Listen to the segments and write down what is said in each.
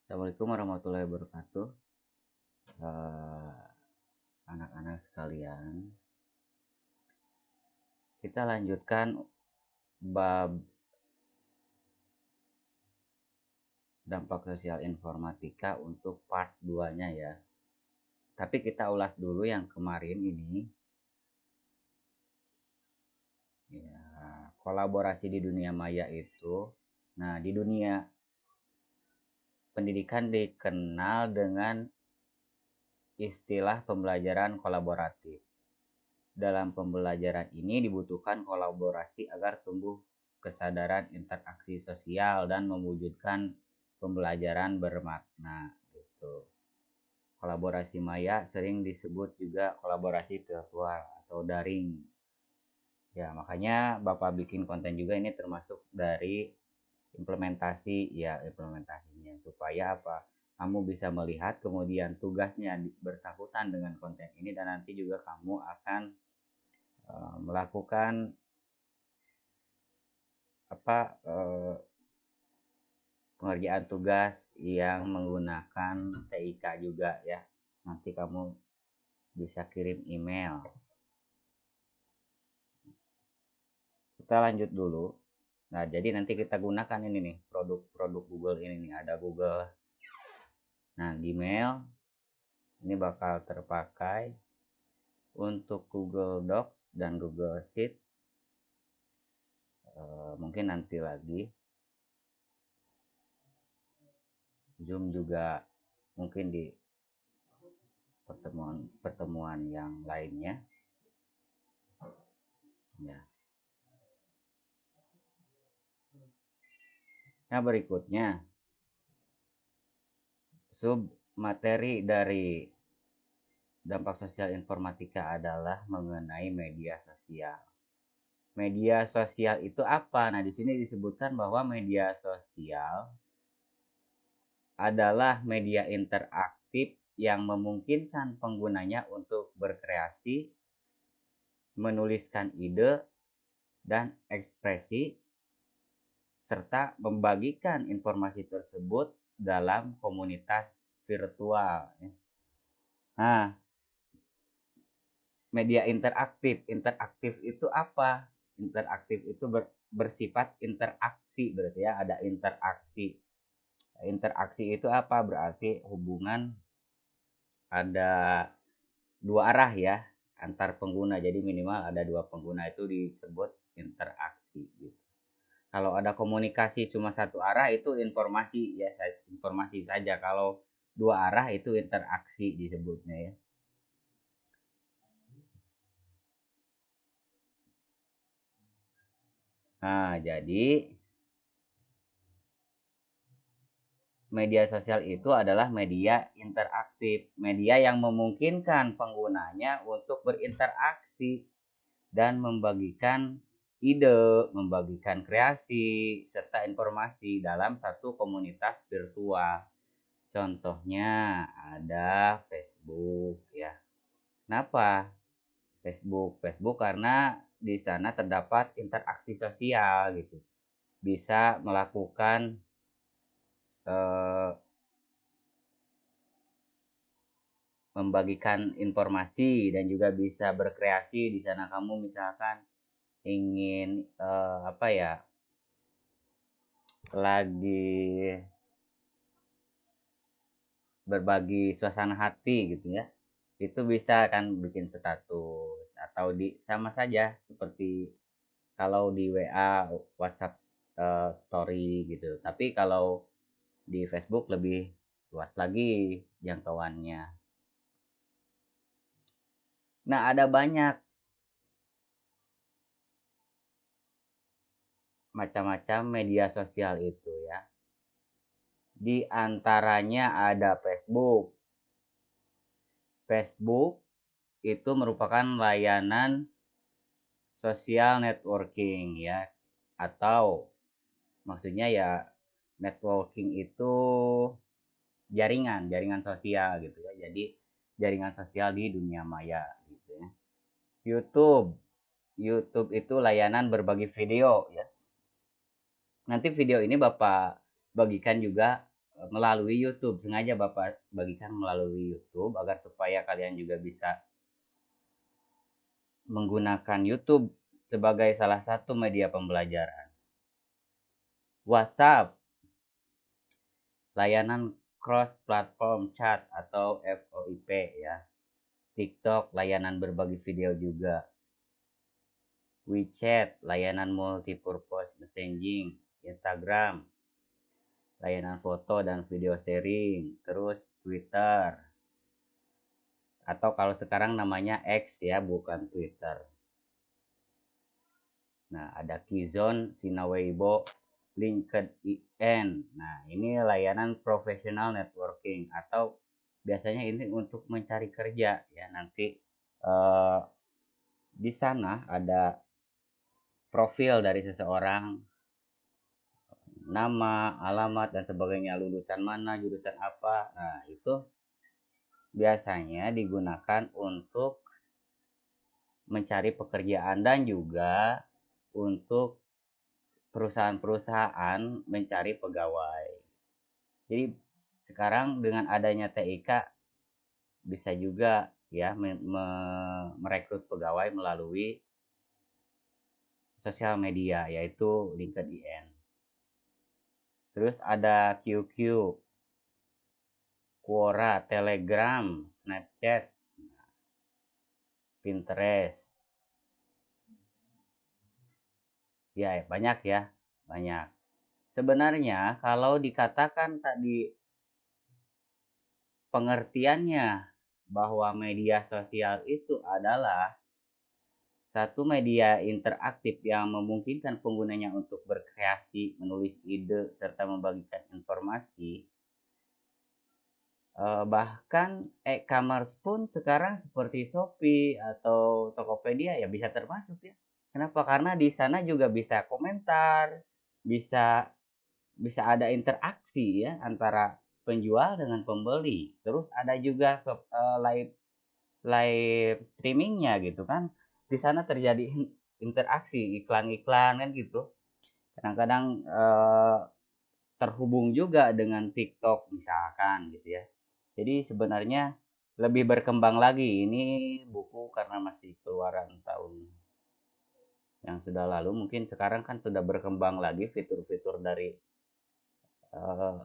Assalamualaikum warahmatullahi wabarakatuh. Eh, Anak-anak sekalian, kita lanjutkan bab dampak sosial informatika untuk part 2-nya ya. Tapi kita ulas dulu yang kemarin ini. Ya, kolaborasi di dunia maya itu. Nah, di dunia pendidikan dikenal dengan istilah pembelajaran kolaboratif. Dalam pembelajaran ini dibutuhkan kolaborasi agar tumbuh kesadaran interaksi sosial dan mewujudkan pembelajaran bermakna gitu. Kolaborasi maya sering disebut juga kolaborasi virtual atau daring. Ya, makanya Bapak bikin konten juga ini termasuk dari implementasinya supaya apa? Kamu bisa melihat kemudian tugasnya bersangkutan dengan konten ini dan nanti juga kamu akan melakukan apa pengerjaan tugas yang menggunakan TIK juga ya. Nanti kamu bisa kirim email. Kita lanjut dulu. Nah, jadi nanti kita gunakan ini nih, produk-produk Google ini nih. Ada Google. Nah, Gmail ini bakal terpakai untuk Google Docs dan Google Sheet. Mungkin nanti lagi. Zoom juga mungkin di pertemuan yang lainnya. Ya. Nah, berikutnya sub materi dari dampak sosial informatika adalah mengenai media sosial. Media sosial itu apa? Nah, di sini disebutkan bahwa media sosial adalah media interaktif yang memungkinkan penggunanya untuk berkreasi, menuliskan ide dan ekspresi serta membagikan informasi tersebut dalam komunitas virtual. Nah, media interaktif. Interaktif itu apa? Interaktif itu bersifat interaksi berarti ya, ada interaksi. Interaksi itu apa? Berarti hubungan ada dua arah ya antar pengguna. Jadi minimal ada dua pengguna itu disebut interaksi gitu. Kalau ada komunikasi cuma satu arah itu informasi ya, informasi saja. Kalau dua arah itu interaksi disebutnya ya. Nah, jadi media sosial itu adalah media interaktif, media yang memungkinkan penggunanya untuk berinteraksi dan membagikan ide, membagikan kreasi, serta informasi dalam satu komunitas virtual. Contohnya ada Facebook ya. Kenapa Facebook? Facebook karena di sana terdapat interaksi sosial gitu. Bisa melakukan eh, membagikan informasi dan juga bisa berkreasi di sana. Kamu misalkan ingin apa ya, lagi berbagi suasana hati gitu ya, itu bisa kan bikin status atau di sama saja seperti kalau di WA, WhatsApp, story gitu. Tapi kalau di Facebook lebih luas lagi jangkauannya. Nah, ada banyak macam-macam media sosial itu ya. Di antaranya ada Facebook. Facebook itu merupakan layanan social networking ya, atau maksudnya ya networking itu jaringan sosial gitu ya. Jadi jaringan sosial di dunia maya gitu ya. YouTube. YouTube itu layanan berbagi video ya. Nanti video ini Bapak bagikan juga melalui YouTube. Sengaja Bapak bagikan melalui YouTube agar supaya kalian juga bisa menggunakan YouTube sebagai salah satu media pembelajaran. WhatsApp, layanan cross platform chat atau VoIP ya. TikTok, layanan berbagi video juga. WeChat, layanan multipurpose messaging. Instagram, layanan foto dan video sharing. Terus Twitter, atau kalau sekarang namanya X ya, bukan Twitter. Nah, ada Kizone, Sina Weibo, LinkedIn. Nah, ini layanan professional networking atau biasanya ini untuk mencari kerja ya. Nanti di sana ada profil dari seseorang, nama, alamat dan sebagainya, lulusan mana, jurusan apa. Nah, itu biasanya digunakan untuk mencari pekerjaan dan juga untuk perusahaan-perusahaan mencari pegawai. Jadi sekarang dengan adanya TIK bisa juga ya merekrut pegawai melalui sosial media yaitu LinkedIn. Terus ada QQ, Quora, Telegram, Snapchat, Pinterest. Ya, banyak ya, banyak. Sebenarnya kalau dikatakan tadi pengertiannya bahwa media sosial itu adalah satu media interaktif yang memungkinkan penggunanya untuk berkreasi, menulis ide, serta membagikan informasi. Bahkan e-commerce pun sekarang seperti Shopee atau Tokopedia ya bisa termasuk ya. Kenapa? Karena di sana juga bisa komentar, bisa bisa ada interaksi ya antara penjual dengan pembeli. Terus ada juga live live streamingnya gitu kan. Di sana terjadi interaksi, iklan-iklan kan gitu. Kadang-kadang terhubung juga dengan TikTok misalkan gitu ya. Jadi sebenarnya lebih berkembang lagi. Ini buku karena masih keluaran tahun yang sudah lalu, mungkin sekarang kan sudah berkembang lagi fitur-fitur dari eh,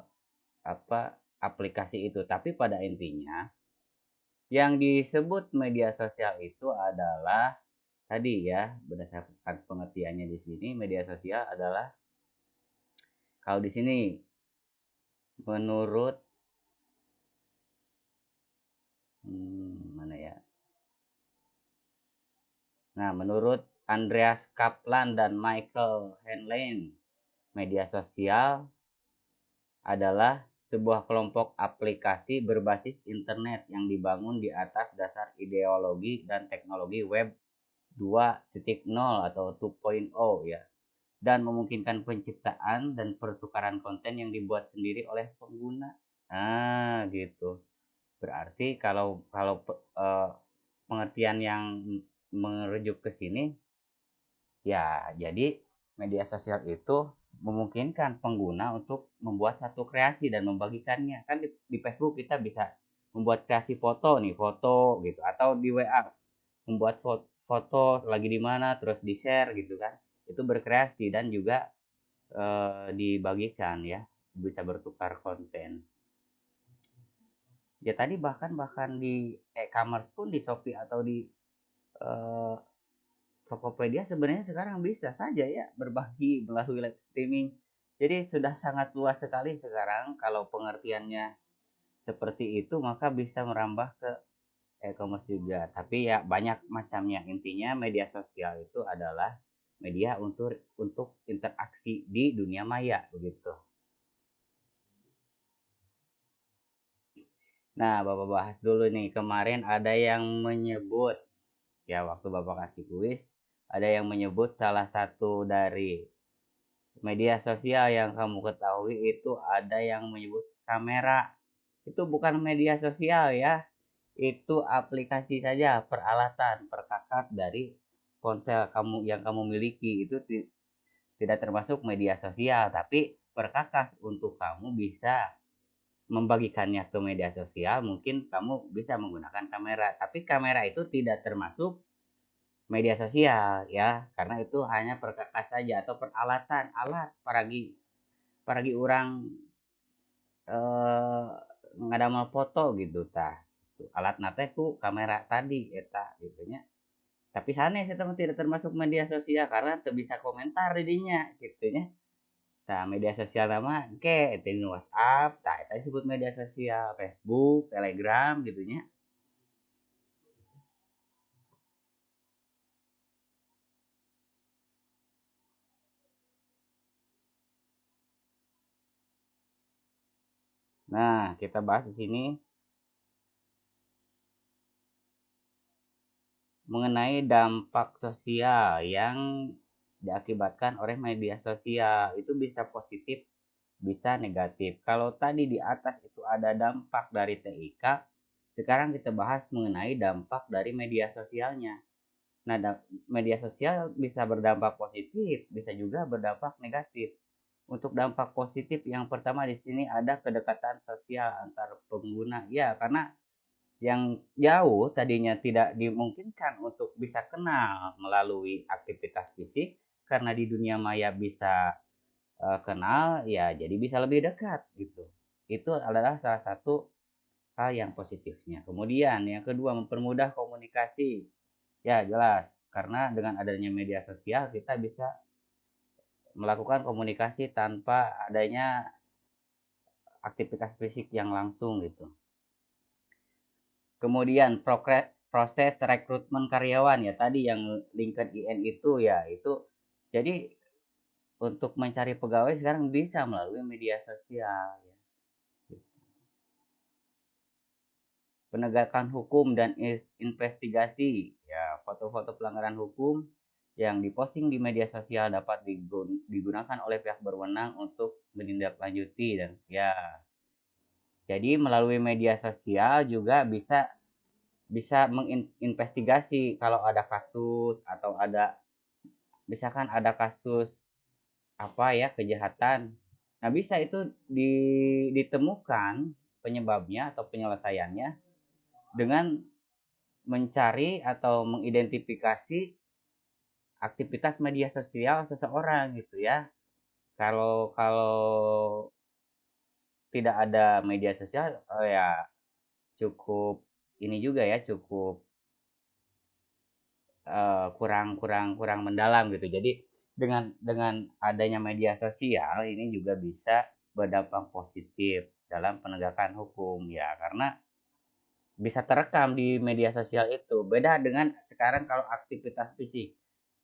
apa aplikasi itu. Tapi pada intinya yang disebut media sosial itu adalah tadi ya, berdasarkan pengertiannya di sini, media sosial adalah kalau di sini menurut mana ya? Nah, menurut Andreas Kaplan dan Michael Henlein, media sosial adalah sebuah kelompok aplikasi berbasis internet yang dibangun di atas dasar ideologi dan teknologi web 2.0 atau 2.0 ya, dan memungkinkan penciptaan dan pertukaran konten yang dibuat sendiri oleh pengguna. Nah, gitu. Berarti kalau kalau pengertian yang merujuk ke sini ya, jadi media sosial itu memungkinkan pengguna untuk membuat satu kreasi dan membagikannya. Kan di Facebook kita bisa membuat kreasi foto nih, foto gitu, atau di WA membuat foto lagi di mana terus di-share gitu kan. Itu berkreasi dan juga dibagikan ya, bisa bertukar konten. Ya tadi bahkan di e-commerce pun di Shopee atau di eh, Tokopedia sebenarnya sekarang bisa saja ya berbagi melalui live streaming. Jadi sudah sangat luas sekali sekarang kalau pengertiannya seperti itu maka bisa merambah ke e-commerce juga. Tapi ya banyak macamnya. Intinya media sosial itu adalah media untuk interaksi di dunia maya begitu. Nah, Bapak bahas dulu nih. Kemarin ada yang menyebut ya waktu Bapak kasih kuis ada yang menyebut salah satu dari media sosial yang kamu ketahui itu ada yang menyebut kamera. Itu bukan media sosial ya. Itu aplikasi saja, peralatan, perkakas dari ponsel kamu yang kamu miliki. Itu tidak termasuk media sosial, tapi perkakas untuk kamu bisa membagikannya ke media sosial, mungkin kamu bisa menggunakan kamera. Tapi kamera itu tidak termasuk media sosial ya, karena itu hanya perkakas saja atau peralatan, alat paragi paragi orang eh ngadamel foto gitu tah. Alat nate ku kamera tadi eta gitu nya. Tapi sanes eta mah tidak termasuk media sosial karena teu bisa komentar di dinya gitu nya. Tah media sosial nama ke eta WhatsApp, tah eta disebut media sosial, Facebook, Telegram gitu nya. Nah, kita bahas di sini mengenai dampak sosial yang diakibatkan oleh media sosial. Itu bisa positif, bisa negatif. Kalau tadi di atas itu ada dampak dari TIK, sekarang kita bahas mengenai dampak dari media sosialnya. Nah, media sosial bisa berdampak positif, bisa juga berdampak negatif. Untuk dampak positif yang pertama di sini ada kedekatan sosial antar pengguna. Ya, karena yang jauh tadinya tidak dimungkinkan untuk bisa kenal melalui aktivitas fisik, karena di dunia maya bisa kenal, ya jadi bisa lebih dekat gitu. Itu adalah salah satu hal yang positifnya. Kemudian yang kedua, mempermudah komunikasi. Ya jelas, karena dengan adanya media sosial kita bisa melakukan komunikasi tanpa adanya aktivitas fisik yang langsung gitu. Kemudian proses rekrutmen karyawan ya tadi yang LinkedIn itu ya itu jadi untuk mencari pegawai sekarang bisa melalui media sosial ya. Penegakan hukum dan investigasi ya, foto-foto pelanggaran hukum yang diposting di media sosial dapat digunakan oleh pihak berwenang untuk menindaklanjuti dan ya, jadi melalui media sosial juga bisa bisa menginvestigasi kalau ada kasus atau ada misalkan ada kasus apa ya kejahatan. Nah, bisa itu ditemukan penyebabnya atau penyelesaiannya dengan mencari atau mengidentifikasi aktivitas media sosial seseorang gitu ya. Kalau kalau tidak ada media sosial, oh ya cukup ini juga ya, cukup kurang kurang kurang mendalam gitu. Jadi dengan adanya media sosial ini juga bisa berdampak positif dalam penegakan hukum ya, karena bisa terekam di media sosial itu. Beda dengan sekarang kalau aktivitas fisik.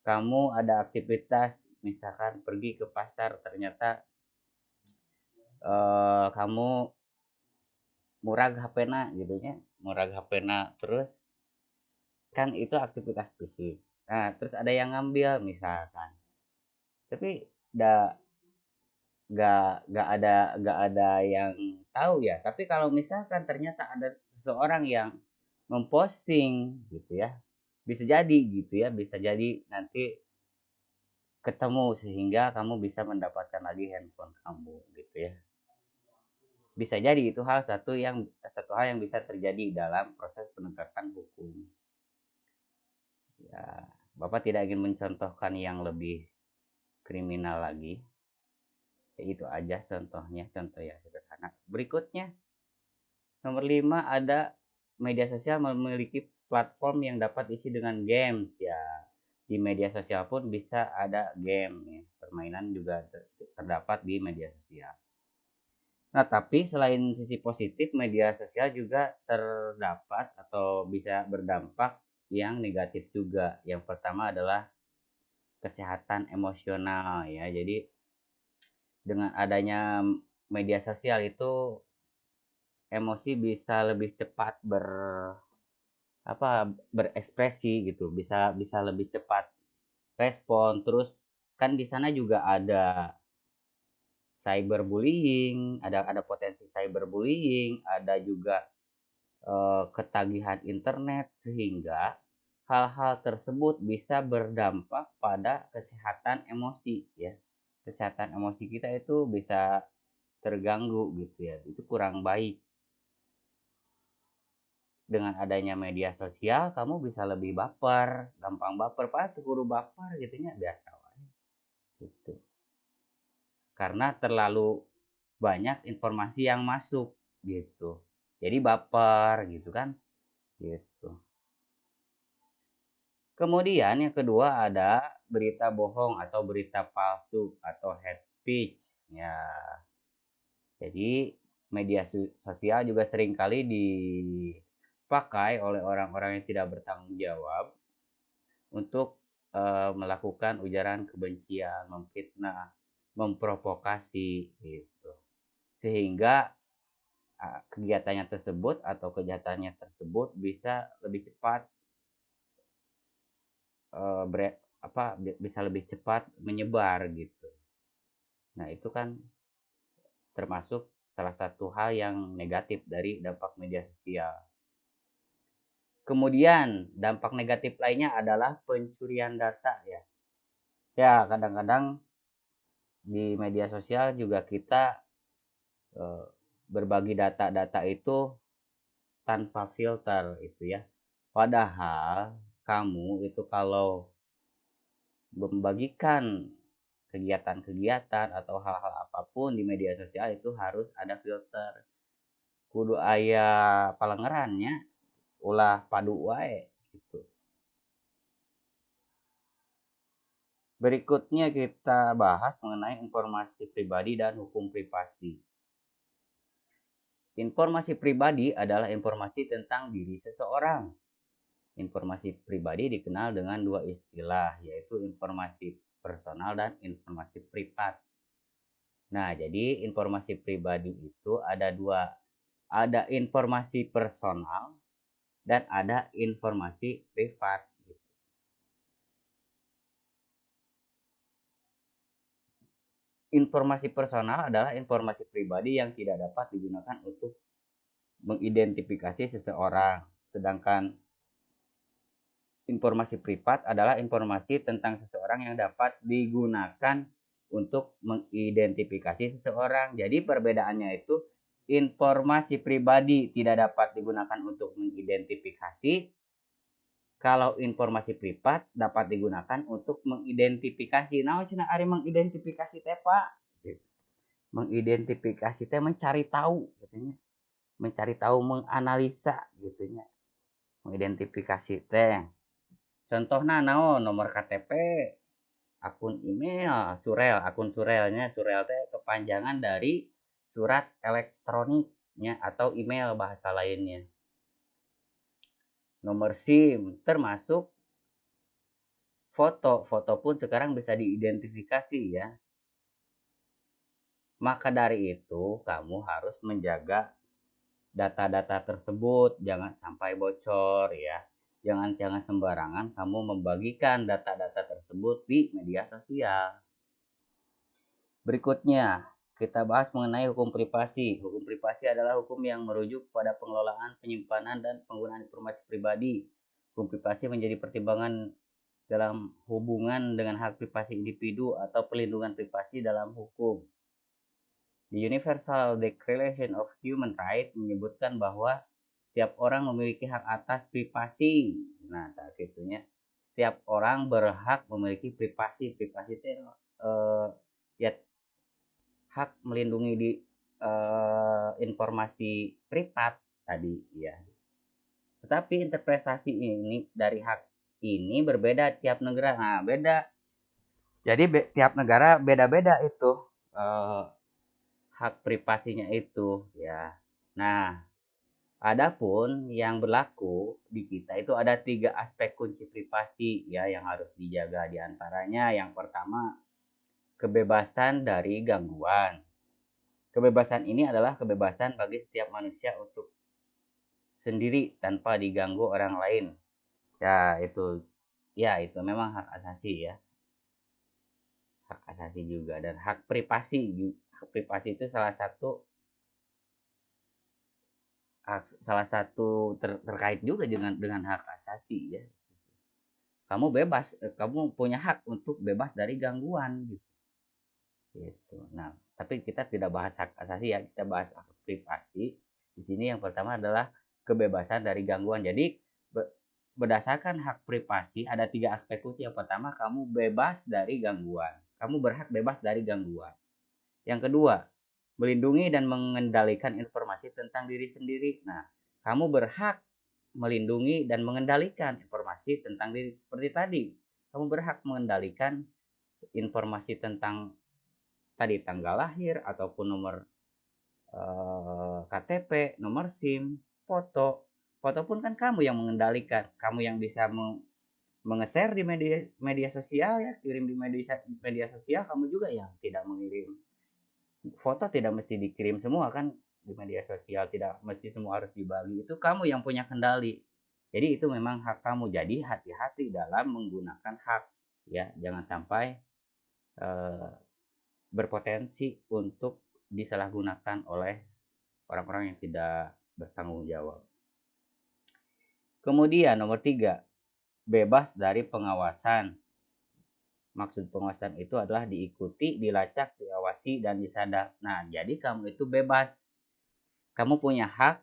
Kamu ada aktivitas misalkan pergi ke pasar ternyata kamu murah HP-na gitu nya, murah HP-na terus kan itu aktivitas fisik. Nah, terus ada yang ngambil misalkan. Tapi nggak ada yang tahu ya. Tapi kalau misalkan ternyata ada seseorang yang memposting gitu ya, bisa jadi gitu ya, bisa jadi nanti ketemu sehingga kamu bisa mendapatkan lagi handphone kamu gitu ya. Bisa jadi itu satu hal yang bisa terjadi dalam proses penegakan hukum. Ya, Bapak tidak ingin mencontohkan yang lebih kriminal lagi. Ya, itu aja contohnya, contoh yang sederhana. Berikutnya, nomor 5 ada media sosial memiliki platform yang dapat diisi dengan games ya. Di media sosial pun bisa ada game ya. Permainan juga terdapat di media sosial. Nah, tapi selain sisi positif, media sosial juga terdapat atau bisa berdampak yang negatif juga. Yang pertama adalah kesehatan emosional ya. Jadi dengan adanya media sosial itu emosi bisa lebih cepat berekspresi gitu, bisa bisa lebih cepat respon. Terus kan di sana juga ada cyberbullying, ada potensi cyberbullying, ada juga ketagihan internet, sehingga hal-hal tersebut bisa berdampak pada kesehatan emosi ya. Kesehatan emosi kita itu bisa terganggu gitu ya. Itu kurang baik. Dengan adanya media sosial kamu bisa lebih baper, gampang baper, padahal kudu baper gitu nya biasa wae gitu. Karena terlalu banyak informasi yang masuk gitu. Jadi baper gitu kan, gitu. Kemudian yang kedua ada berita bohong atau berita palsu atau hate speech. Ya, jadi media sosial juga seringkali dipakai oleh orang-orang yang tidak bertanggung jawab untuk melakukan ujaran kebencian, memfitnah, memprovokasi gitu. Sehingga kegiatannya tersebut atau kejahatannya tersebut bisa lebih cepat bisa lebih cepat menyebar gitu. Nah, itu kan termasuk salah satu hal yang negatif dari dampak media sosial. Kemudian dampak negatif lainnya adalah pencurian data ya. Ya, kadang-kadang di media sosial juga kita berbagi data-data itu tanpa filter itu ya. Padahal kamu itu kalau membagikan kegiatan-kegiatan atau hal-hal apapun di media sosial itu harus ada filter. Kudu aya palengerannya, ulah padu wae gitu. Berikutnya kita bahas mengenai informasi pribadi dan hukum privasi. Informasi pribadi adalah informasi tentang diri seseorang. Informasi pribadi dikenal dengan dua istilah, yaitu informasi personal dan informasi privat. Nah, jadi informasi pribadi itu ada dua. Ada informasi personal dan ada informasi privat. Informasi personal adalah informasi pribadi yang tidak dapat digunakan untuk mengidentifikasi seseorang. Sedangkan informasi privat adalah informasi tentang seseorang yang dapat digunakan untuk mengidentifikasi seseorang. Jadi perbedaannya itu informasi pribadi tidak dapat digunakan untuk mengidentifikasi, kalau informasi privat dapat digunakan untuk mengidentifikasi. Naon cenah ari mengidentifikasi teh Pak? Mengidentifikasi teh mencari tahu katanya. Mencari tahu, menganalisa gitu nya. Mengidentifikasi teh. Contohna naon? Nomor KTP, akun email, surel, akun surelnya, surel teh kepanjangan dari surat elektroniknya atau email bahasa lainnya. Nomor SIM termasuk foto, foto pun sekarang bisa diidentifikasi ya. Maka dari itu kamu harus menjaga data-data tersebut jangan sampai bocor ya. Jangan sembarangan kamu membagikan data-data tersebut di media sosial. Berikutnya, kita bahas mengenai hukum privasi. Hukum privasi adalah hukum yang merujuk pada pengelolaan, penyimpanan, dan penggunaan informasi pribadi. Hukum privasi menjadi pertimbangan dalam hubungan dengan hak privasi individu atau pelindungan privasi dalam hukum. The Universal Declaration of Human Rights menyebutkan bahwa setiap orang memiliki hak atas privasi. Nah, tak gitunya. Setiap orang berhak memiliki privasi. Privasi itu ya hak melindungi di informasi privat tadi ya. Tetapi interpretasi ini dari hak ini berbeda tiap negara. Nah, beda. Jadi tiap negara beda-beda itu hak privasinya itu ya. Nah, adapun yang berlaku di kita itu ada 3 aspek kunci privasi ya yang harus dijaga, di antaranya yang pertama kebebasan dari gangguan. Kebebasan ini adalah kebebasan bagi setiap manusia untuk sendiri tanpa diganggu orang lain. Ya, itu memang hak asasi ya. Hak asasi juga dan hak privasi. Hak privasi itu salah satu terkait juga dengan hak asasi ya. Kamu punya hak untuk bebas dari gangguan gitu. Nah, Tapi kita tidak bahas hak asasi ya, kita bahas hak privasi. Di sini yang pertama adalah kebebasan dari gangguan. Jadi berdasarkan hak privasi ada 3 aspek kunci. Yang pertama, kamu bebas dari gangguan. Kamu berhak bebas dari gangguan. Yang kedua, melindungi dan mengendalikan informasi tentang diri sendiri. Nah, kamu berhak melindungi dan mengendalikan informasi tentang diri seperti tadi. Kamu berhak mengendalikan informasi tentang tadi tanggal lahir ataupun nomor KTP, nomor SIM, foto. Foto pun kan kamu yang mengendalikan, kamu yang bisa share di media sosial ya, kirim di media sosial, kamu juga yang tidak mengirim. Foto tidak mesti dikirim semua kan di media sosial, tidak mesti semua harus dibagi. Itu kamu yang punya kendali. Jadi itu memang hak kamu. Jadi hati-hati dalam menggunakan hak ya, jangan sampai berpotensi untuk disalahgunakan oleh orang-orang yang tidak bertanggung jawab. Kemudian nomor 3, bebas dari pengawasan. Maksud pengawasan itu adalah diikuti, dilacak, diawasi, dan disadap. Nah, jadi kamu itu bebas. Kamu punya hak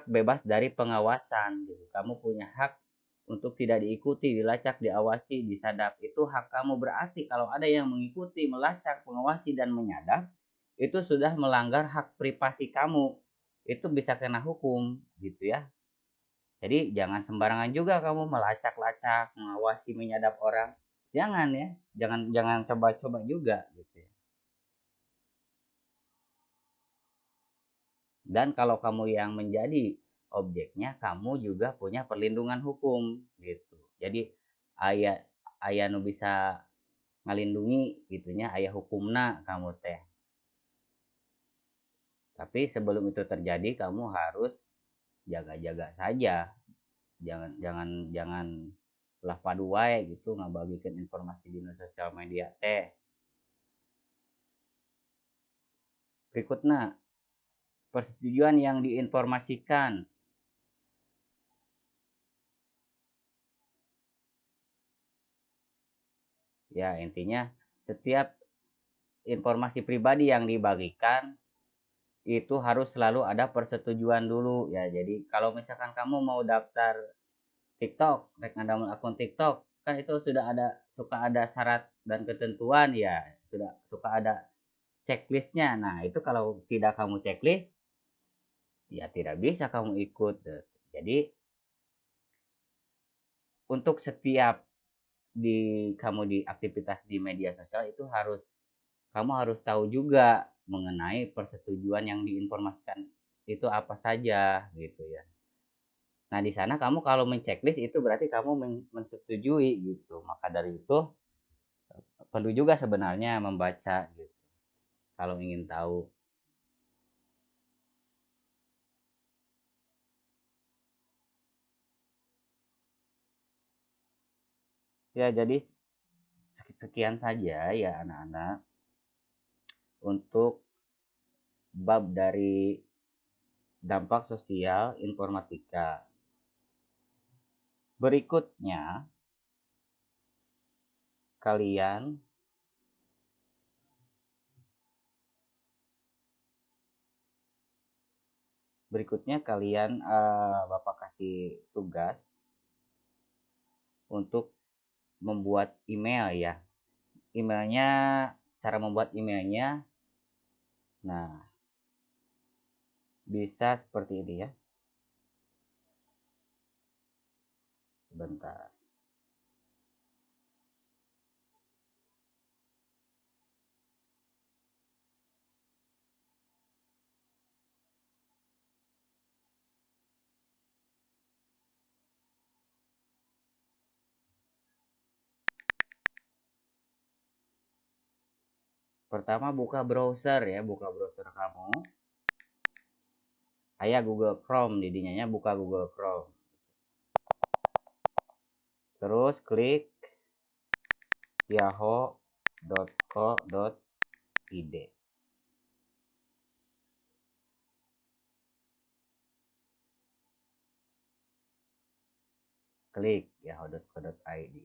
bebas dari pengawasan. Kamu punya hak untuk tidak diikuti, dilacak, diawasi, disadap. Itu hak kamu. Berarti kalau ada yang mengikuti, melacak, mengawasi, dan menyadap, itu sudah melanggar hak privasi kamu. Itu bisa kena hukum gitu ya. Jadi jangan sembarangan juga kamu melacak-lacak, mengawasi, menyadap orang. Jangan ya, jangan coba-coba juga gitu ya. Dan kalau kamu yang menjadi objeknya, kamu juga punya perlindungan hukum gitu. Jadi ayah ayah nu bisa ngalindungi gitunya, ayah hukumna kamu teh. Tapi sebelum itu terjadi kamu harus jaga-jaga saja. Jangan lah padu wae gitu ngabagikan informasi di sosial media teh. Berikutnya, persetujuan yang diinformasikan. Ya, intinya setiap informasi pribadi yang dibagikan itu harus selalu ada persetujuan dulu ya. Jadi kalau misalkan kamu mau daftar TikTok, rek ngadamel akun TikTok, kan itu suka ada syarat dan ketentuan ya, suka ada checklistnya. Nah, itu kalau tidak kamu checklist, ya tidak bisa kamu ikut. Jadi untuk setiap kamu di aktivitas di media sosial itu kamu harus tahu juga mengenai persetujuan yang diinformasikan itu apa saja gitu ya. Nah, di sana kamu kalau menceklis itu berarti kamu mensetujui gitu. Maka dari itu perlu juga sebenarnya membaca gitu kalau ingin tahu. Ya, jadi sekian saja ya anak-anak untuk bab dari dampak sosial informatika. Berikutnya kalian Bapak kasih tugas untuk membuat email ya. Emailnya, cara membuat emailnya, nah bisa seperti ini ya. Sebentar. Pertama buka browser ya, buka browser kamu. Aya Google Chrome didinya ya, buka Google Chrome. Terus klik yahoo.co.id. Klik yahoo.co.id.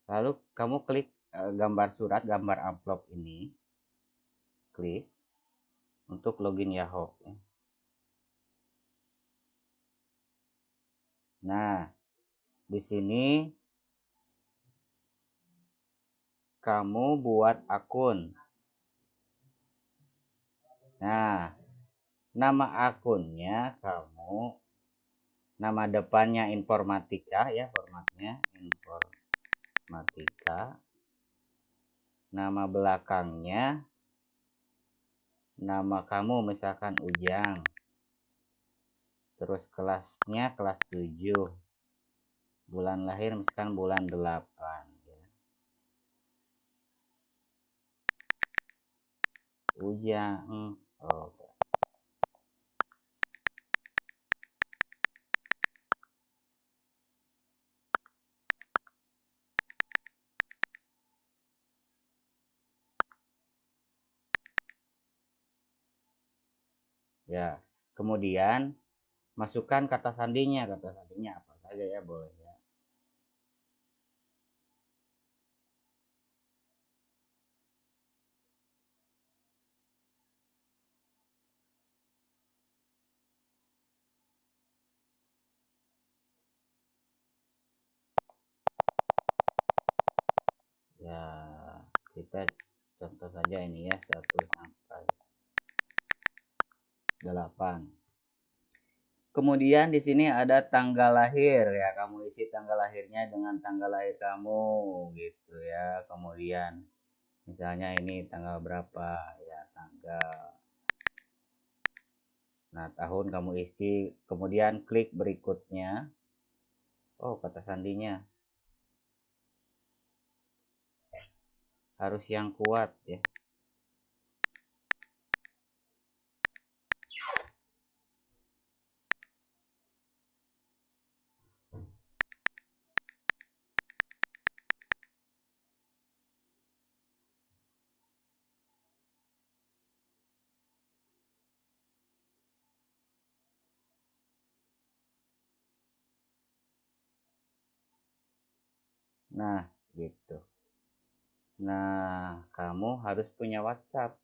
Lalu kamu klik gambar surat, gambar amplop ini, klik untuk login Yahoo. Nah, di sini kamu buat akun. Nah, nama akunnya kamu, nama depannya informatika ya, formatnya informatika. Nama belakangnya, nama kamu misalkan Ujang. Terus kelasnya kelas 7. Bulan lahir misalkan bulan 8 ya. Ujang. Oh, ya. Kemudian masukkan kata sandinya. Kata sandinya apa saja ya, boleh ya. Ya, kita contoh saja ini ya, 1 sampai 8. Kemudian di sini ada tanggal lahir ya, kamu isi tanggal lahirnya dengan tanggal lahir kamu gitu ya. Kemudian misalnya ini tanggal berapa ya, tanggal. Nah, tahun kamu isi, kemudian klik berikutnya. Oh, kata sandinya harus yang kuat ya. Nah, gitu. Nah, kamu harus punya WhatsApp.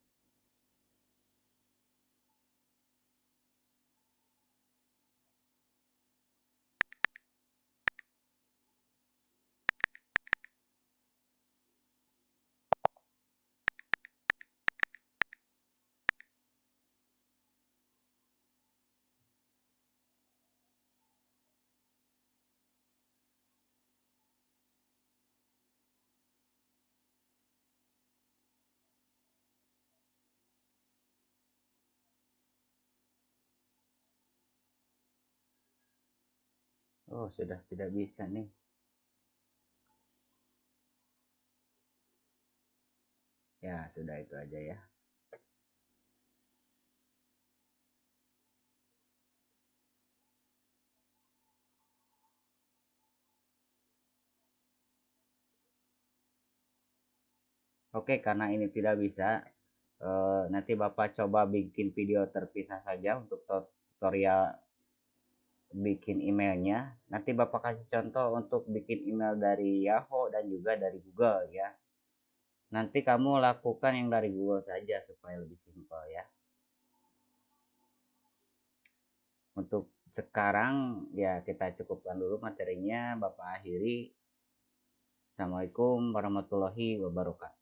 Oh, sudah tidak bisa nih. Ya, sudah itu aja ya. Oke, karena ini tidak bisa, nanti Bapak coba bikin video terpisah saja untuk tutorial bikin emailnya. Nanti Bapak kasih contoh untuk bikin email dari Yahoo dan juga dari Google ya. Nanti kamu lakukan yang dari Google saja supaya lebih simpel ya. Untuk sekarang ya kita cukupkan dulu materinya, Bapak akhiri. Assalamualaikum warahmatullahi wabarakatuh.